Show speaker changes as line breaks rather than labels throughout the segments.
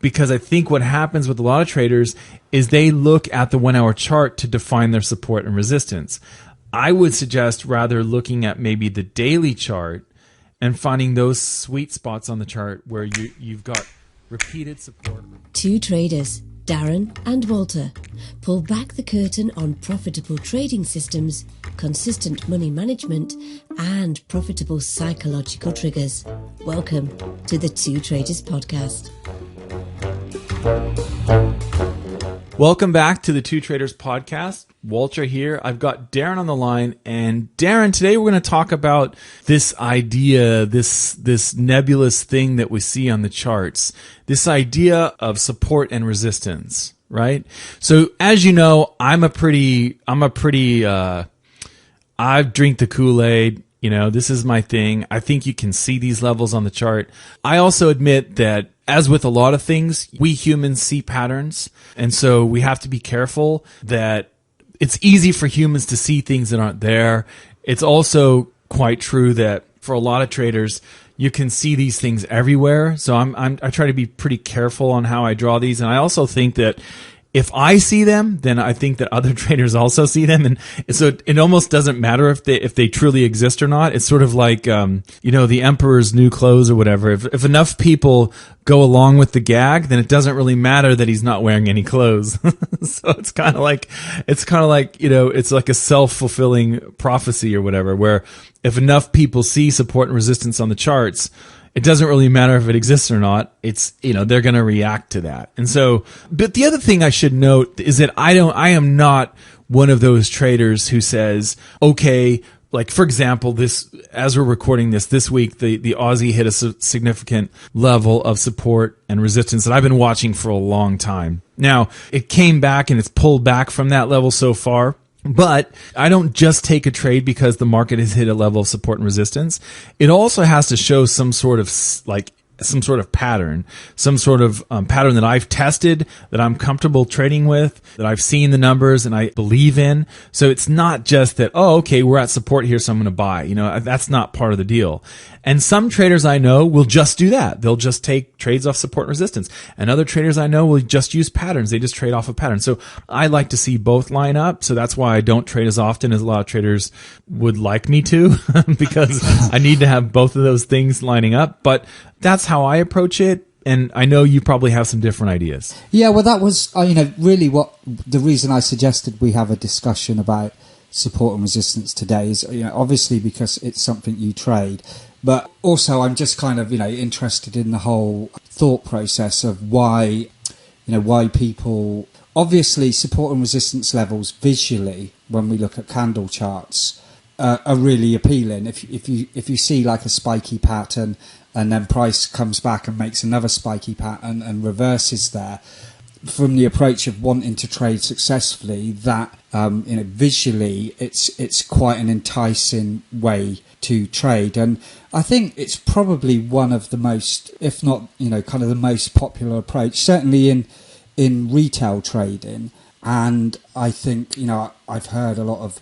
because I think what happens with a lot of traders is they look at the 1 hour chart to define their support and resistance. I would suggest rather looking at maybe the daily chart and finding those sweet spots on the chart where you've got repeated support.
Two traders, Darren and Walter, pull back the curtain on profitable trading systems, consistent money management, and profitable psychological triggers. Welcome to the Two Traders Podcast.
Welcome back to the Two Traders Podcast. Walter here. I've got Darren on the line. And Darren, today we're going to talk about this idea, this nebulous thing that we see on the charts, this idea of support and resistance, right? So as you know, I drink the Kool-Aid. You know, this is my thing. I think you can see these levels on the chart. I also admit that, as with a lot of things, we humans see patterns. And so we have to be careful that it's easy for humans to see things that aren't there. It's also quite true that for a lot of traders, you can see these things everywhere. So I try to be pretty careful on how I draw these. And I also think that if I see them, then I think that other traders also see them. And so it almost doesn't matter if they truly exist or not. It's sort of like, the emperor's new clothes or whatever. If enough people go along with the gag, then it doesn't really matter that he's not wearing any clothes. So it's kind of like, it's like a self-fulfilling prophecy or whatever, where if enough people see support and resistance on the charts, it doesn't really matter if it exists or not. It's, they're going to react to that. And so, but the other thing I should note is that I am not one of those traders who says, okay, like for example, as we're recording this week, the Aussie hit a significant level of support and resistance that I've been watching for a long time. Now, it came back and it's pulled back from that level so far. But I don't just take a trade because the market has hit a level of support and resistance. It also has to show some sort of pattern, some sort of pattern that I've tested, that I'm comfortable trading with, that I've seen the numbers and I believe in. So it's not just that, oh, okay, we're at support here, so I'm going to buy. That's not part of the deal. And some traders I know will just do that. They'll just take trades off support and resistance. And other traders I know will just use patterns. They just trade off a pattern. So I like to see both line up. So that's why I don't trade as often as a lot of traders would like me to, because I need to have both of those things lining up. But that's how I approach it. And I know you probably have some different ideas.
Yeah, well, that was, really what the reason I suggested we have a discussion about support and resistance today is, obviously because it's something you trade. But also I'm just kind of, interested in the whole thought process of why people, obviously support and resistance levels visually, when we look at candle charts, are really appealing. If you see like a spiky pattern and then price comes back and makes another spiky pattern and reverses there, from the approach of wanting to trade successfully, that visually it's quite an enticing way to trade. And I think it's probably one of the most, if not kind of the most popular approach, certainly in retail trading. And I think I've heard a lot of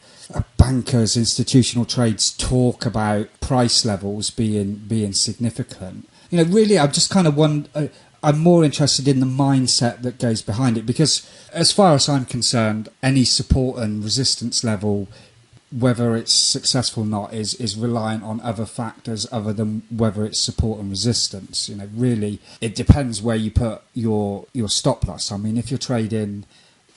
bankers, institutional trades talk about price levels being significant. Really, I'm just kind of I'm more interested in the mindset that goes behind it, because as far as I'm concerned, any support and resistance level, whether it's successful or not, is reliant on other factors other than whether it's support and resistance. Really, it depends where you put your stop loss. I mean, if you're trading,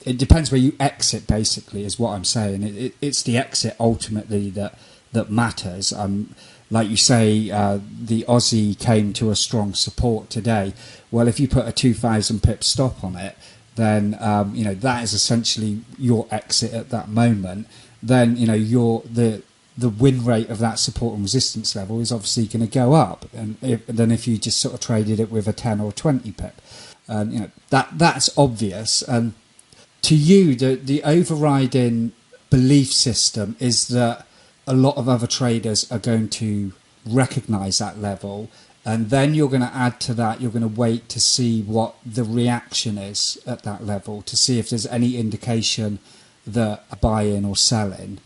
it depends where you exit, basically, is what I'm saying. It's the exit ultimately that matters. Like you say, the Aussie came to a strong support today. Well, if you put a 2,000 pip stop on it, then that is essentially your exit at that moment. Then the win rate of that support and resistance level is obviously going to go up. And then if you just sort of traded it with a 10 or 20 pip, that's obvious. And to you, the overriding belief system is that a lot of other traders are going to recognize that level, and then you're going to add to that, you're going to wait to see what the reaction is at that level, to see if there's any indication that buying or selling,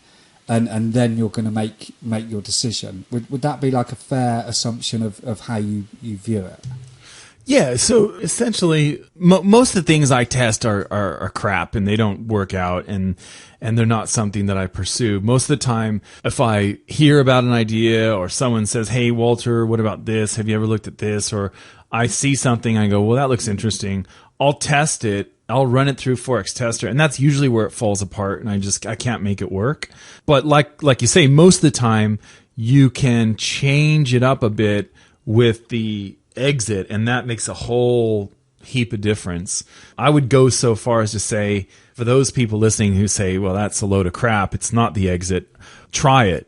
and then you're going to make your decision. Would that be like a fair assumption of how you view it?
Yeah, so essentially, most of the things I test are crap, and they don't work out, and they're not something that I pursue. Most of the time, if I hear about an idea or someone says, "Hey, Walter, what about this? Have you ever looked at this?" Or I see something, I go, "Well, that looks interesting." I'll test it. I'll run it through Forex Tester, and that's usually where it falls apart, and I can't make it work. But like you say, most of the time you can change it up a bit with the exit, and that makes a whole heap of difference. I would go so far as to say, for those people listening who say, well, that's a load of crap, it's not the exit, try it.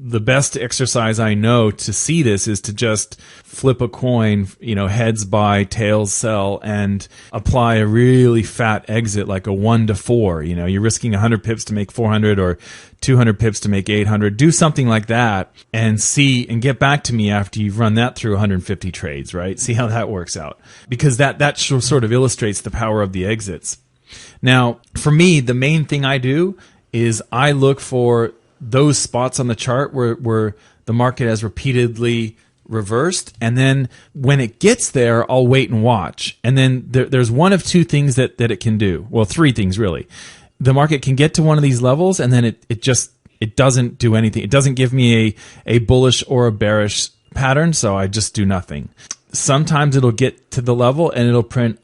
The best exercise I know to see this is to just flip a coin, heads buy, tails sell, and apply a really fat exit, like a 1 to 4. You're risking 100 pips to make 400 or 200 pips to make 800. Do something like that and see, and get back to me after you've run that through 150 trades, right? See how that works out, because that sort of illustrates the power of the exits. Now, for me, the main thing I do is I look for those spots on the chart where the market has repeatedly reversed, and then when it gets there, I'll wait and watch. And then there's one of two things that it can do. Well, three things really. The market can get to one of these levels, and then it doesn't do anything. It doesn't give me a bullish or a bearish pattern, so I just do nothing. Sometimes it'll get to the level and it'll print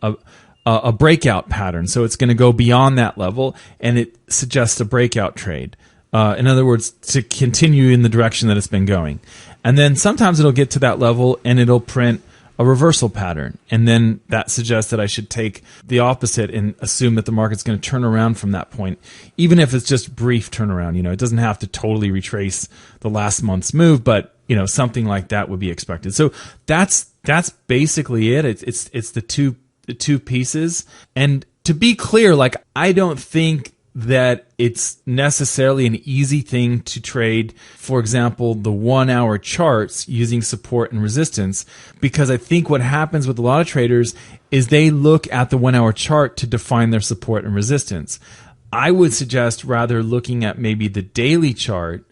a breakout pattern. So it's going to go beyond that level, and it suggests a breakout trade. In other words, to continue in the direction that it's been going. And then sometimes it'll get to that level and it'll print a reversal pattern. And then that suggests that I should take the opposite and assume that the market's going to turn around from that point, even if it's just brief turnaround. It doesn't have to totally retrace the last month's move, but something like that would be expected. So that's basically it. It's the two pieces. And to be clear, I don't think that it's necessarily an easy thing to trade, for example, the 1 hour charts using support and resistance, because I think what happens with a lot of traders is they look at the 1 hour chart to define their support and resistance. I would suggest rather looking at maybe the daily chart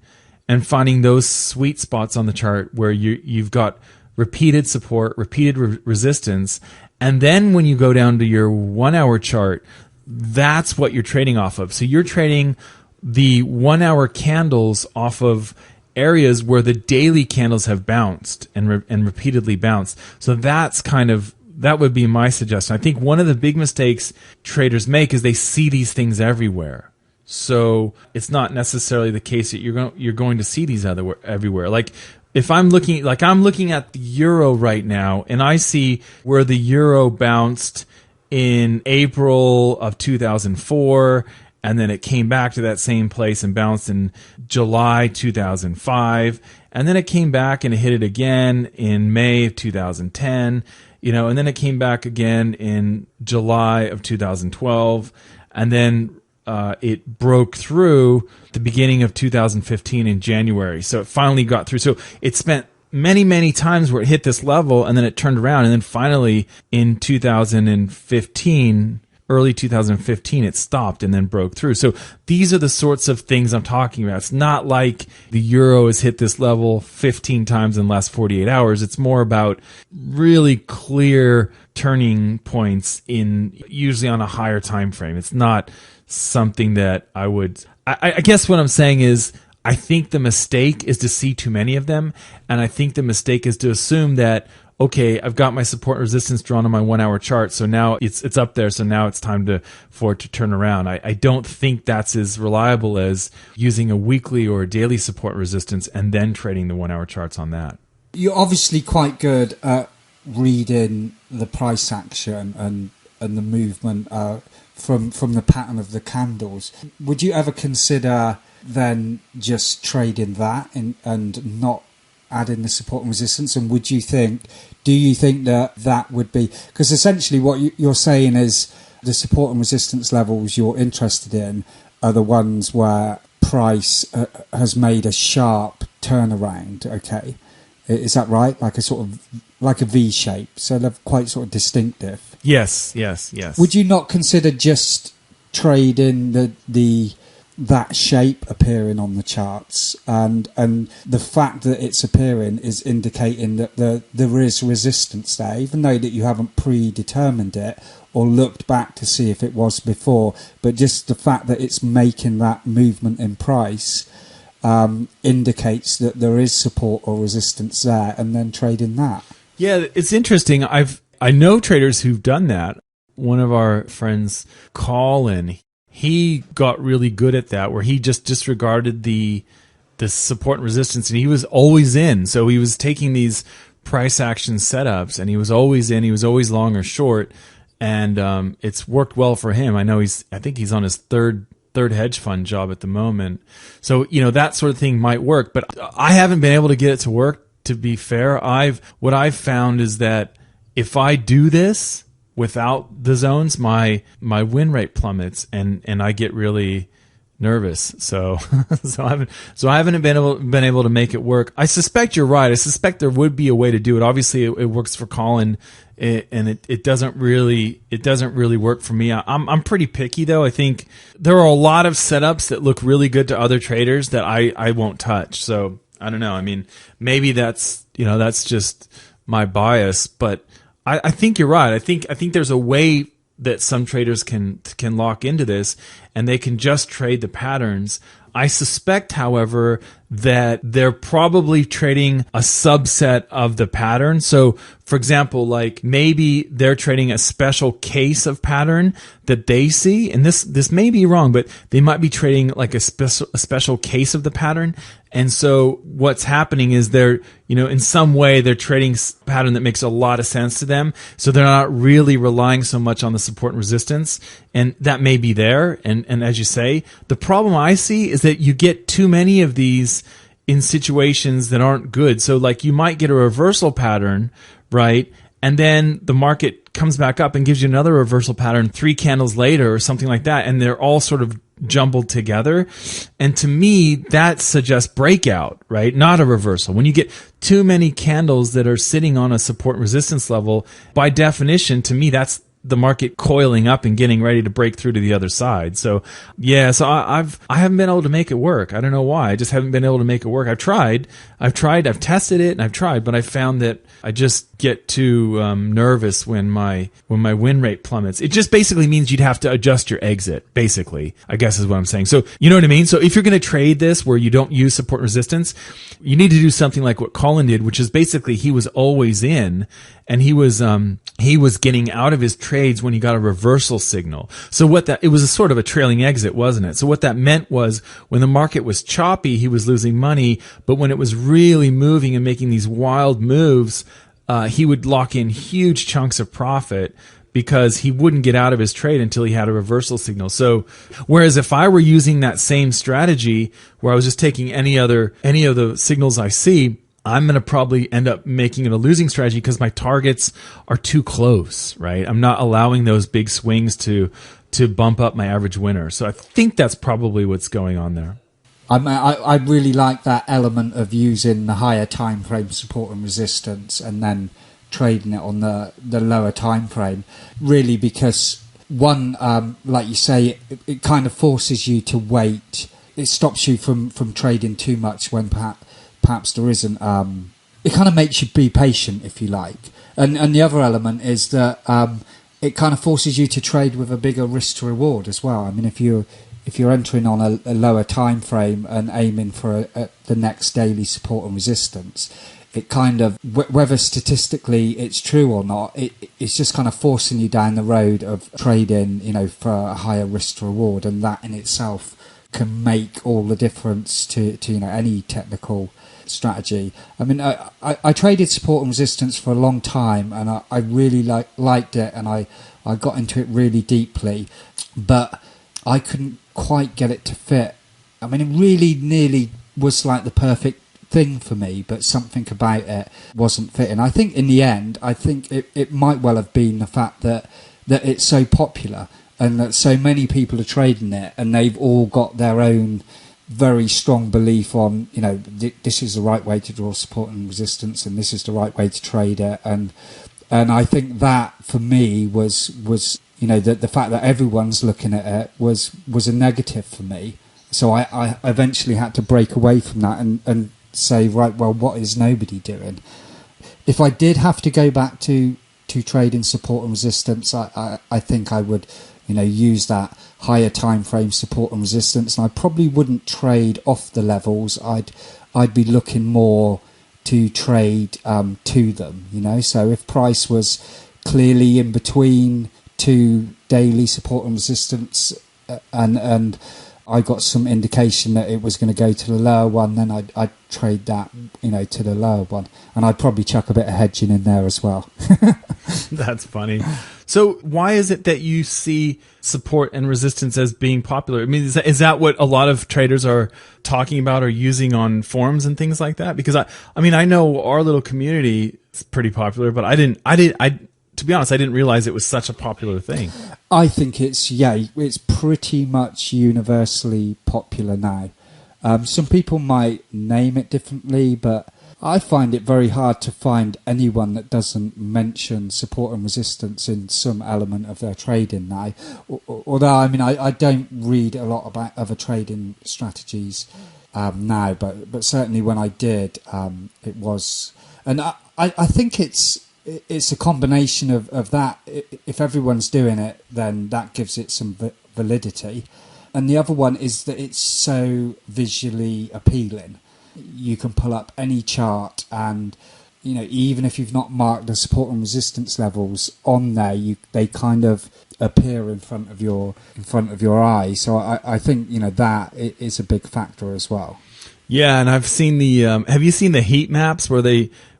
and finding those sweet spots on the chart where you've got repeated support, repeated resistance, and then when you go down to your 1 hour chart, that's what you're trading off of. So you're trading the 1 hour candles off of areas where the daily candles have bounced and repeatedly bounced. So that would be my suggestion. I think one of the big mistakes traders make is they see these things everywhere. So it's not necessarily the case that you're going to see these everywhere. Like if I'm looking at the euro right now, and I see where the euro bounced in April of 2004, and then it came back to that same place and bounced in July 2005, and then it came back and it hit it again in May of 2010, and then it came back again in July of 2012, and then it broke through the beginning of 2015 in January. So it finally got through. So it spent many times where it hit this level, and then it turned around, and then finally in 2015, early 2015, it stopped and then broke through. So these are the sorts of things I'm talking about. It's not like the euro has hit this level 15 times in the last 48 hours. It's more about really clear turning points usually on a higher time frame. It's not something that I guess what I'm saying is, I think the mistake is to see too many of them, and I think the mistake is to assume that, okay, I've got my support and resistance drawn on my 1 hour chart, so now it's up there, so now it's time for it to turn around. I don't think that's as reliable as using a weekly or a daily support and resistance and then trading the 1 hour charts on that.
You're obviously quite good at reading the price action and the movement from the pattern of the candles. Would you ever consider then just trading that and not adding the support and resistance? And do you think that would be, because essentially what you're saying is the support and resistance levels you're interested in are the ones where price has made a sharp turnaround, okay? Is that right? Like a V shape, so they're quite sort of distinctive.
Yes.
Would you not consider just trading the that shape appearing on the charts, and the fact that it's appearing is indicating that there is resistance there, even though that you haven't predetermined it or looked back to see if it was before, but just the fact that it's making that movement in price indicates that there is support or resistance there, and then trading that.
Yeah, it's interesting. I know traders who've done that. One of our friends, Colin, he got really good at that, where he just disregarded the support and resistance, and he was always in. So he was taking these price action setups, and he was always in. He was always long or short, and it's worked well for him. I think he's on his third hedge fund job at the moment. So that sort of thing might work, but I haven't been able to get it to work. To be fair, what I've found is that if I do this without the zones, my win rate plummets, and I get really nervous. So I haven't been able to make it work. I suspect you're right. I suspect there would be a way to do it. Obviously, it works for Colin, and it doesn't really work for me. I'm pretty picky though. I think there are a lot of setups that look really good to other traders that I won't touch. So I don't know. I mean, maybe that's just my bias, but I think you're right. I think there's a way that some traders can lock into this, and they can just trade the patterns. I suspect, however, that they're probably trading a subset of the pattern. So, for example, like maybe they're trading a special case of pattern that they see, and this may be wrong, but they might be trading like a special case of the pattern. And so what's happening is they're, in some way they're trading pattern that makes a lot of sense to them. So they're not really relying so much on the support and resistance. And that may be there. And as you say, the problem I see is that you get too many of these in situations that aren't good. So like you might get a reversal pattern, right? And then the market comes back up and gives you another reversal pattern 3 candles later or something like that. And they're all sort of jumbled together. And to me, that suggests breakout, right? Not a reversal. When you get too many candles that are sitting on a support and resistance level, by definition, to me, that's the market coiling up and getting ready to break through to the other side. So yeah, so I haven't been able to make it work. I don't know why. I just haven't been able to make it work. I've tested it and I've tried, but I found that I just get too nervous when my win rate plummets. It just basically means you'd have to adjust your exit, basically, I guess is what I'm saying. So you know what I mean? So if you're going to trade this where you don't use support resistance, you need to do something like what Colin did, which is basically he was always in, and he was getting out of his trades when he got a reversal signal. So it was a sort of a trailing exit, wasn't it? So what that meant was when the market was choppy, he was losing money, but when it was really moving and making these wild moves, he would lock in huge chunks of profit because he wouldn't get out of his trade until he had a reversal signal. So whereas if I were using that same strategy where I was just taking any of the signals I see, I'm going to probably end up making it a losing strategy because my targets are too close, right? I'm not allowing those big swings to bump up my average winner. So I think that's probably what's going on there.
I really like that element of using the higher time frame support and resistance and then trading it on the lower time frame, really, because one, like you say, it kind of forces you to wait. It stops you from trading too much when perhaps there isn't. It kind of makes you be patient, if you like. And the other element is that it kind of forces you to trade with a bigger risk to reward as well. I mean, if you're entering on a lower time frame and aiming for the next daily support and resistance, it kind of, whether statistically it's true or not, it's just kind of forcing you down the road of trading, for a higher risk to reward, and that in itself can make all the difference to any technical strategy. I mean, I traded support and resistance for a long time, and I really liked it, and I got into it really deeply, but I couldn't quite get it to fit. I mean, it really nearly was like the perfect thing for me, but something about it wasn't fitting. I think in the end, it might well have been the fact that it's so popular and that so many people are trading it, and they've all got their own very strong belief on, this is the right way to draw support and resistance, and this is the right way to trade it. And I think that for me was the fact that everyone's looking at it was a negative for me. So I eventually had to break away from that and say, right, well, what is nobody doing? If I did have to go back to trading support and resistance, I think I would, use that higher time frame support and resistance, and I probably wouldn't trade off the levels. I'd be looking more to trade to them, So if price was clearly in between two daily support and resistance, and I got some indication that it was going to go to the lower one, then I'd trade that, to the lower one. And I'd probably chuck a bit of hedging in there as well.
That's funny. So why is it that you see support and resistance as being popular? I mean, is that what a lot of traders are talking about or using on forums and things like that? Because I know our little community is pretty popular, but to be honest, I didn't realize it was such a popular thing.
I think it's pretty much universally popular now. Some people might name it differently, but I find it very hard to find anyone that doesn't mention support and resistance in some element of their trading now. Although, I don't read a lot about other trading strategies now, but certainly when I did, it was... And I think it's a combination of that. If everyone's doing it, then that gives it some validity. And the other one is that it's so visually appealing. You can pull up any chart and, even if you've not marked the support and resistance levels on there, they kind of appear in front of your eye. So I think, that is a big factor as well.
Yeah, and I've seen have you seen the heat maps where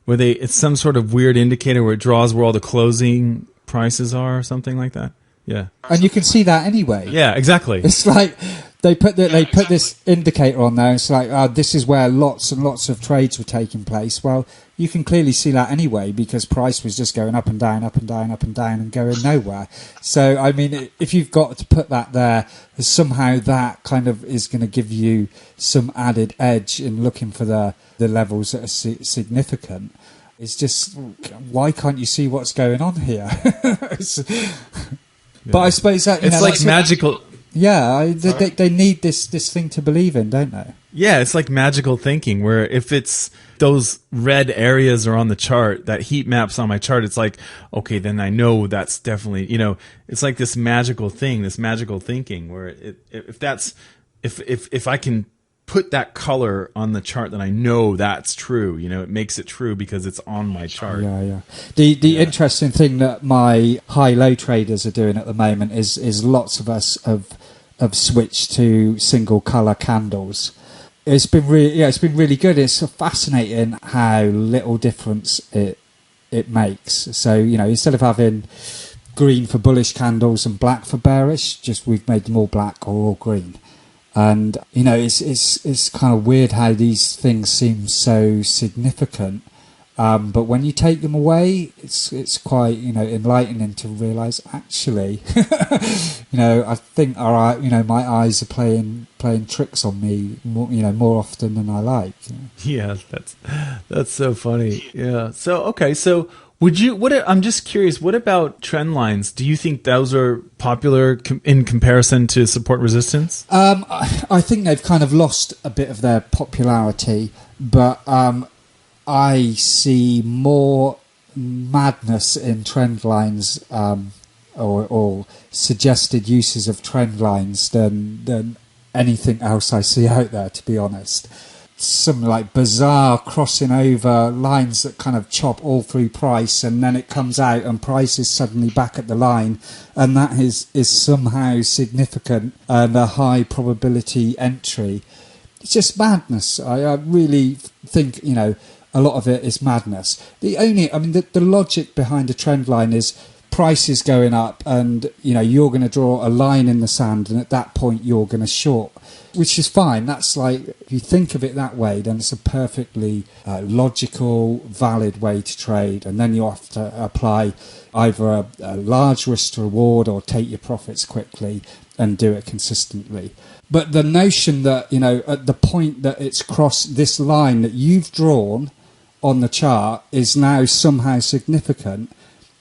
it's some sort of weird indicator where it draws where all the closing prices are or something like that? Yeah.
And you can see that anyway.
Yeah, exactly.
It's like they put this indicator on there. It's like, this is where lots and lots of trades were taking place. Well, you can clearly see that anyway because price was just going up and down, up and down, up and down and going nowhere. So, if you've got to put that there, somehow that kind of is going to give you some added edge in looking for the levels that are significant. It's just, why can't you see what's going on here? But I suppose that
it's like magical.
Yeah, they need this thing to believe in, don't they?
Yeah, it's like magical thinking. Where if it's those red areas are on the chart, that heat maps on my chart, it's like, okay, then I know that's definitely, it's like this magical thing, this magical thinking. Where if I can put that color on the chart, then I know that's true. It makes it true because it's on my chart.
Yeah. The interesting thing that my high-low traders are doing at the moment is lots of us have switched to single color candles. It's been really good. It's fascinating how little difference it makes. So instead of having green for bullish candles and black for bearish, we've made them all black or all green. And it's kind of weird how these things seem so significant, but when you take them away, it's quite enlightening to realise actually, I think my eyes are playing tricks on me more often than I like.
Yeah, that's so funny. Yeah. So okay, so. I'm just curious, what about trend lines? Do you think those are popular in comparison to support resistance?
I think they've kind of lost a bit of their popularity, but I see more madness in trend lines or suggested uses of trend lines than anything else I see out there, to be honest. Some like bizarre crossing over lines that kind of chop all through price, and then it comes out and price is suddenly back at the line, and that is somehow significant and a high probability entry. It's just madness. I really think a lot of it is madness. The logic behind a trend line is price is going up, and you're going to draw a line in the sand, and at that point you're going to short. Which is fine. That's like, if you think of it that way, then it's a perfectly logical, valid way to trade. And then you have to apply either a large risk to reward or take your profits quickly and do it consistently. But the notion that, at the point that it's crossed this line that you've drawn on the chart is now somehow significant.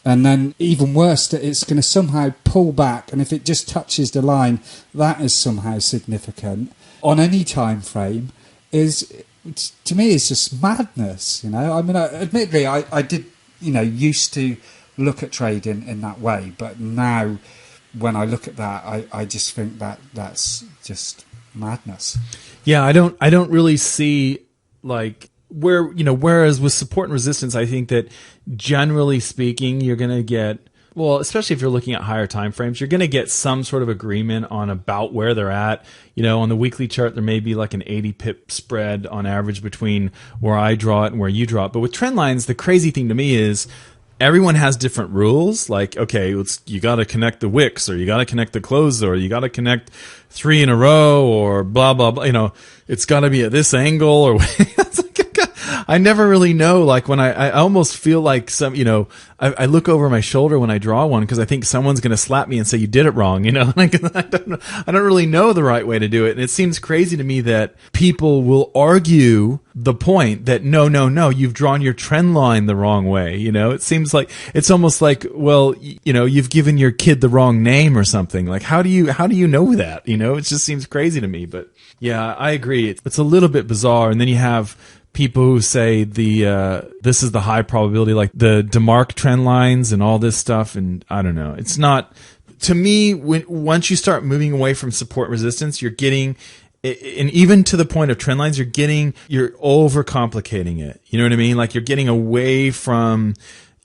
And then even worse, that it's going to somehow pull back. And if it just touches the line, that is somehow significant. on any time frame is, to me, is just madness. You know, I mean, admittedly, I did, used to look at trading in that way, but now when I look at that, I just think that that's just madness.
Yeah, I don't really see like whereas with support and resistance, I think that generally speaking, you're going to get, well, especially if you're looking at higher time frames, you're going to get some sort of agreement on about where they're at. On the weekly chart, there may be like an 80 pip spread on average between where I draw it and where you draw it. But with trend lines, the crazy thing to me is everyone has different rules. Like, okay, you got to connect the wicks, or you got to connect the close, or you got to connect 3 in a row, or blah, blah, blah. It's got to be at this angle, or it's like, I never really know. Like when I almost feel like I look over my shoulder when I draw one because I think someone's going to slap me and say you did it wrong. Like I don't really know the right way to do it. And it seems crazy to me that people will argue the point that no, you've drawn your trend line the wrong way. It seems like it's almost like, well, you've given your kid the wrong name or something. Like how do you know that? It just seems crazy to me. But yeah, I agree. It's a little bit bizarre. And then you have people who say this is the high probability, like the DeMark trend lines and all this stuff. And I don't know. It's not, to me, once you start moving away from support resistance, you're getting, and even to the point of trend lines, you're overcomplicating it. You know what I mean? Like you're getting away from,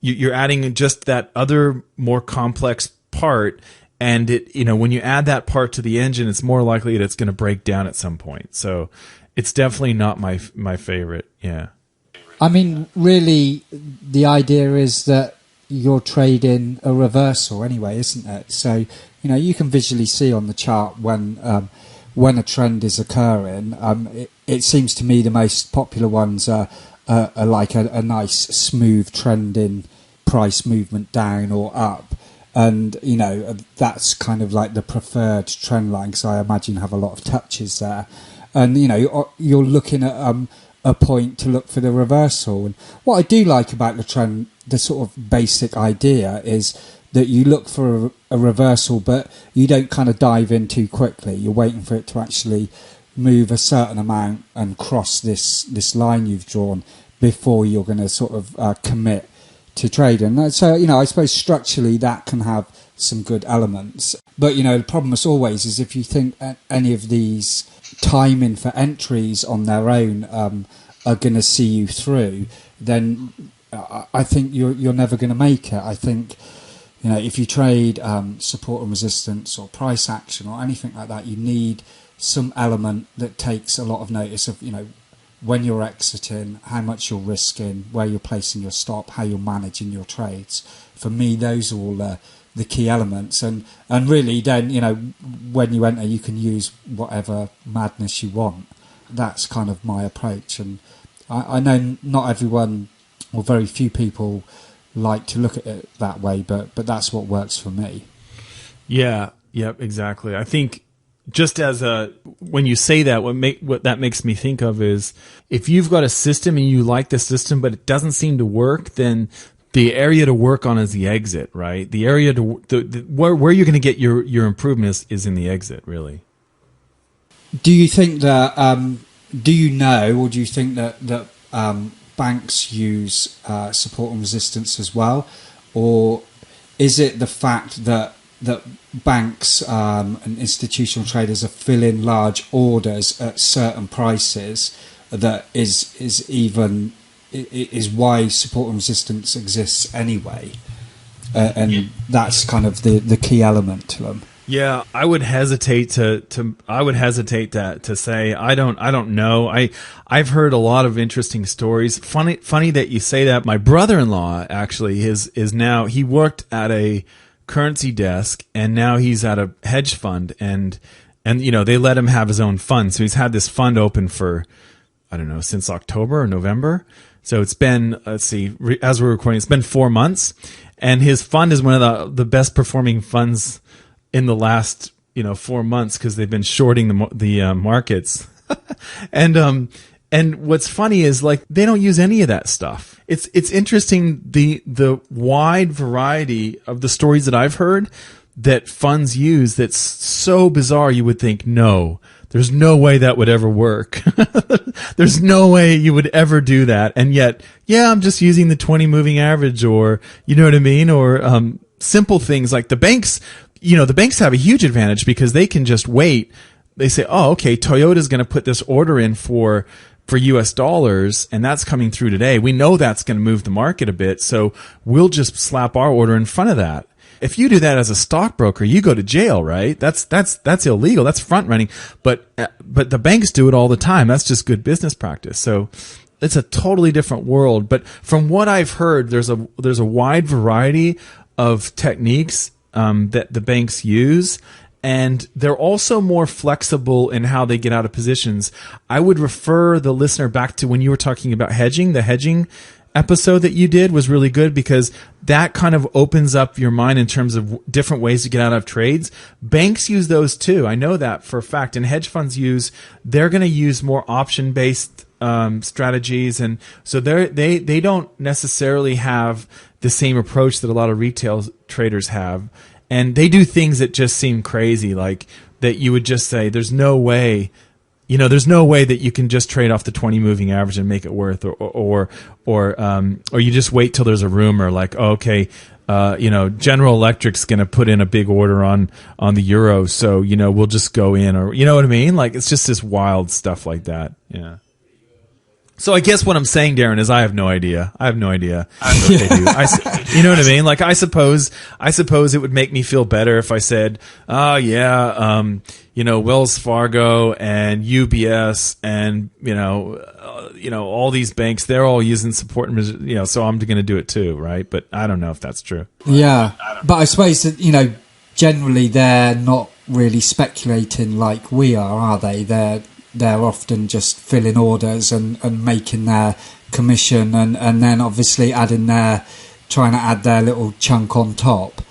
you're adding just that other more complex part. And when you add that part to the engine, it's more likely that it's going to break down at some point. So it's definitely not my favorite. Yeah.
I mean, really, the idea is that you're trading a reversal anyway, isn't it? So, you can visually see on the chart when a trend is occurring. It seems to me the most popular ones are like a nice smooth trending price movement down or up. And, that's kind of like the preferred trend line, because I imagine have a lot of touches there. And, you're looking at a point to look for the reversal. And what I do like about the trend, the sort of basic idea, is that you look for a reversal, but you don't kind of dive in too quickly. You're waiting for it to actually move a certain amount and cross this line you've drawn before you're going to sort of commit to trading. And so, I suppose structurally that can have some good elements. But, the problem as always is if you think any of these timing for entries on their own are going to see you through, then I think you're never going to make it. I think, if you trade support and resistance or price action or anything like that, you need some element that takes a lot of notice of, when you're exiting, how much you're risking, where you're placing your stop, how you're managing your trades. For me, those are all the key elements. And really then, when you enter, you can use whatever madness you want. That's kind of my approach. And I know not everyone, or very few people, like to look at it that way, but that's what works for me.
Yeah, yep, exactly. I think just as when you say that, what that makes me think of is if you've got a system and you like the system, but it doesn't seem to work, then the area to work on is the exit, right? The area where you're going to get your improvement is in the exit, really.
Do you think that, do you know, or do you think that banks use support and resistance as well? Or is it the fact that banks and institutional traders are filling large orders at certain prices that is why support and resistance exists anyway, and that's kind of the key element to them?
Yeah, I would hesitate to say I don't know. I've heard a lot of interesting stories. Funny that you say that. My brother-in-law actually is now, he worked at a currency desk and now he's at a hedge fund, and they let him have his own fund. So he's had this fund open for, I don't know, since October or November. So it's been, let's see, as we're recording, it's been 4 months, and his fund is one of the best performing funds in the last 4 months because they've been shorting the markets. And what's funny is like they don't use any of that stuff. It's interesting the wide variety of the stories that I've heard that funds use that's so bizarre you would think, no, there's no way that would ever work. There's no way you would ever do that. And yet, yeah, I'm just using the 20 moving average, or, you know what I mean? Or, simple things like the banks, the banks have a huge advantage because they can just wait. They say, oh, okay, Toyota's going to put this order in for US dollars, and that's coming through today. We know that's going to move the market a bit, so we'll just slap our order in front of that. If you do that as a stockbroker, you go to jail, right? That's illegal. That's front running. But the banks do it all the time. That's just good business practice. So it's a totally different world. But from what I've heard, there's a wide variety of techniques that the banks use. And they're also more flexible in how they get out of positions. I would refer the listener back to when you were talking about hedging. The hedging episode that you did was really good because that kind of opens up your mind in terms of different ways to get out of trades. Banks use those too. I know that for a fact. And hedge funds they're going to use more option-based strategies. And so they don't necessarily have the same approach that a lot of retail traders have. And they do things that just seem crazy, like that you would just say, there's no way that you can just trade off the 20 moving average and make it worth, or you just wait till there's a rumor like, oh, okay, General Electric's going to put in a big order on the euro, so, we'll just go in, or, you know what I mean? Like, it's just this wild stuff like that. Yeah. So I guess what I'm saying, Darren, is I have no idea. I have no idea what they do. You know what I mean? Like, I suppose it would make me feel better if I said, oh yeah, Wells Fargo and UBS and, all these banks, they're all using support and, so I'm going to do it too, right? But I don't know if that's true.
Yeah. But I suppose that, generally they're not really speculating like we are they? They're often just filling orders and making their commission and then obviously trying to add their little chunk on top.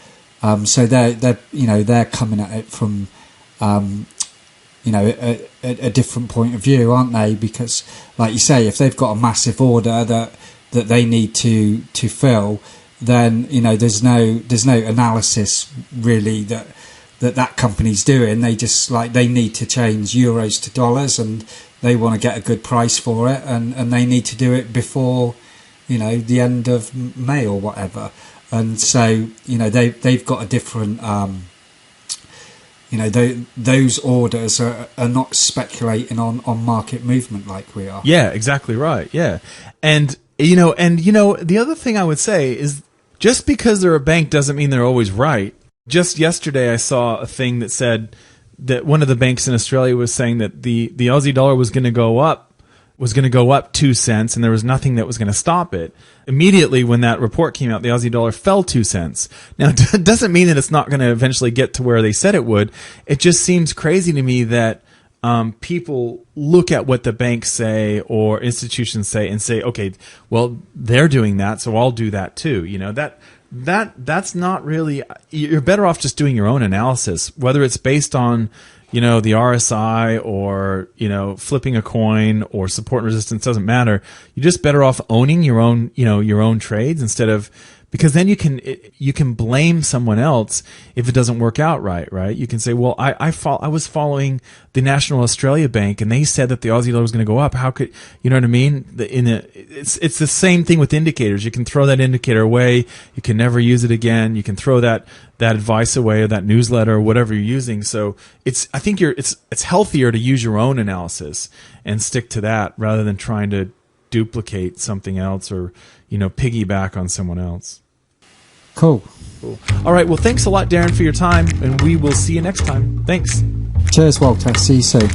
So they're coming at it from a different point of view, aren't they? Because like you say, if they've got a massive order that they need to fill, then there's no analysis really that company's doing. They just they need to change euros to dollars and they want to get a good price for it and they need to do it before the end of May or whatever. And so they've got a different those orders are not speculating on market movement like we are.
Yeah, exactly right. Yeah. And the other thing I would say is just because they're a bank doesn't mean they're always right. Just yesterday, I saw a thing that said that one of the banks in Australia was saying that the Aussie dollar was going to go up 2 cents, and there was nothing that was going to stop it. Immediately, when that report came out, the Aussie dollar fell 2 cents. Now, it doesn't mean that it's not going to eventually get to where they said it would. It just seems crazy to me that people look at what the banks say or institutions say and say, okay, well, they're doing that, so I'll do that too. That's not really. You're better off just doing your own analysis, whether it's based on the RSI or flipping a coin or support and resistance, doesn't matter. You're just better off owning your own your own trades instead of, because then you can blame someone else if it doesn't work out right? You can say, well, I was following the National Australia Bank and they said that the Aussie dollar was going to go up. How could, you know what I mean? It's the same thing with indicators. You can throw that indicator away. You can never use it again. You can throw that advice away or that newsletter or whatever you're using. So I think it's healthier to use your own analysis and stick to that rather than trying to duplicate something else or piggyback on someone else.
Cool.
All right, well, thanks a lot, Darren, for your time, and we will see you next time. Thanks.
Cheers, Walter. See you soon.